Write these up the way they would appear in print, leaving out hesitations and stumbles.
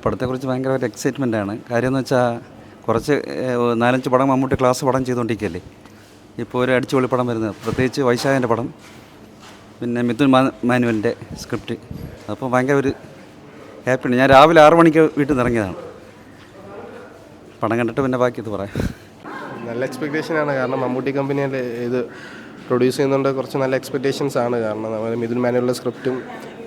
പടത്തെക്കുറിച്ച് ഭയങ്കര ഒരു എക്സൈറ്റ്മെൻറ്റാണ്. കാര്യമെന്ന് വെച്ചാൽ കുറച്ച് 4-5 പടം മമ്മൂട്ടി ക്ലാസ് പടം ചെയ്തുകൊണ്ടിരിക്കുകയല്ലേ. ഇപ്പോൾ ഒരു അടിച്ചുപൊളി പടം വരുന്നത്, പ്രത്യേകിച്ച് വൈശാഖൻ്റെ പടം, പിന്നെ മിഥുൻ മാനുവലിൻ്റെ സ്ക്രിപ്റ്റ്. അപ്പോൾ ഭയങ്കര ഒരു ഹാപ്പിയാണ്. ഞാൻ രാവിലെ 6 മണിക്ക് വീട്ടിൽ നിന്ന് ഇറങ്ങിയതാണ്. പടം കണ്ടിട്ട് പിന്നെ ബാക്കി ഇത് പറയാം. നല്ല എക്സ്പെക്റ്റേഷനാണ്. കാരണം മമ്മൂട്ടി കമ്പനിയിൽ ഇത് പ്രൊഡ്യൂസ് ചെയ്യുന്നതുകൊണ്ട് കുറച്ച് നല്ല എക്സ്പെക്റ്റേഷൻസ് ആണ്. കാരണം നമ്മൾ മിഥുൻ മാനുവലിൻ്റെ സ്ക്രിപ്റ്റും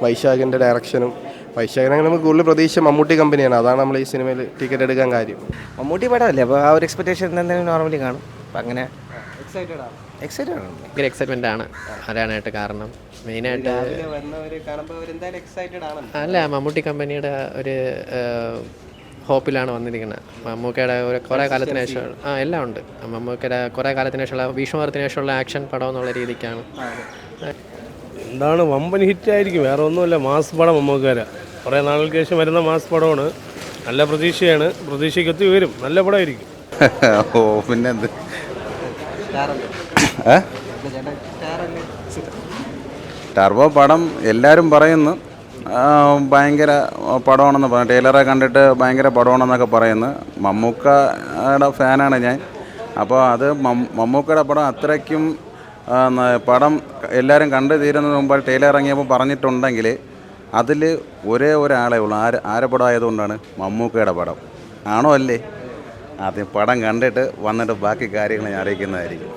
വൈശാഖിൻ്റെ ഡയറക്ഷനും, വൈശാഖിനെ നമുക്ക് കൂടുതൽ പ്രതീക്ഷ മമ്മൂട്ടി കമ്പനിയാണ്. അതാണ് നമ്മൾ ഈ സിനിമയിൽ ടിക്കറ്റ് എടുക്കാൻ കാര്യം. മമ്മൂട്ടി പടമല്ലേ, അപ്പോൾ ആ ഒരു എക്സ്പെക്റ്റേഷൻ എന്തെങ്കിലും നോർമലി കാണും. അപ്പം അങ്ങനെ എക്സൈറ്റഡ് ആണ്. ഭയങ്കര എക്സൈറ്റ്മെൻ്റ് ആണ് വരാനായിട്ട്. കാരണം മെയിനായിട്ട് അല്ല, മമ്മൂട്ടി കമ്പനിയുടെ ഒരു ഹോപ്പിലാണ് വന്നിരിക്കുന്നത്. മമ്മൂക്കയുടെ ഒരു കുറേ കാലത്തിന് ശേഷം എല്ലാം ഉണ്ട്. മമ്മൂക്കയുടെ കുറേ കാലത്തിന് ശേഷമുള്ള ഭീഷ്മപർവത്തിന് ശേഷമുള്ള ആക്ഷൻ പടം എന്നുള്ള രീതിക്കാണ്. എന്താണ് വമ്പൻ ഹിറ്റായിരിക്കും, വേറെ ഒന്നുമില്ല. മാസ് പടം മമ്മൂക്കര കുറേ നാളുകൾക്ക് ശേഷം വരുന്ന മാസ് പടമാണ്. നല്ല പ്രതീക്ഷയാണ്, പ്രതീക്ഷയ്ക്കൊത്തി വരും. നല്ല പടമായിരിക്കും. ഓ പിന്നെന്ത്, ടർബോ പടം എല്ലാവരും പറയുന്നു ഭയങ്കര പടമാണെന്ന് പറഞ്ഞു. ട്രെയിലറെ കണ്ടിട്ട് ഭയങ്കര പടമാണെന്നൊക്കെ പറയുന്നു. മമ്മൂക്കയുടെ ഫാനാണ് ഞാൻ. അപ്പോൾ അത് മമ്മൂക്കയുടെ പടം അത്രയ്ക്കും പടം എല്ലാവരും കണ്ടു തീരുന്നതിന് മുമ്പ് ട്രെയിലർ ഇറങ്ങിയപ്പോൾ പറഞ്ഞിട്ടുണ്ടെങ്കിൽ അതിൽ ഒരേ ഒരാളെ ഉള്ളൂ. ആരെ പടം ആയതുകൊണ്ടാണ് മമ്മൂക്കയുടെ പടം. ആണോ അല്ലേ? ആദ്യം പടം കണ്ടിട്ട് വന്നിട്ട് ബാക്കി കാര്യങ്ങൾ ഞാൻ അറിയിക്കുന്നതായിരിക്കും.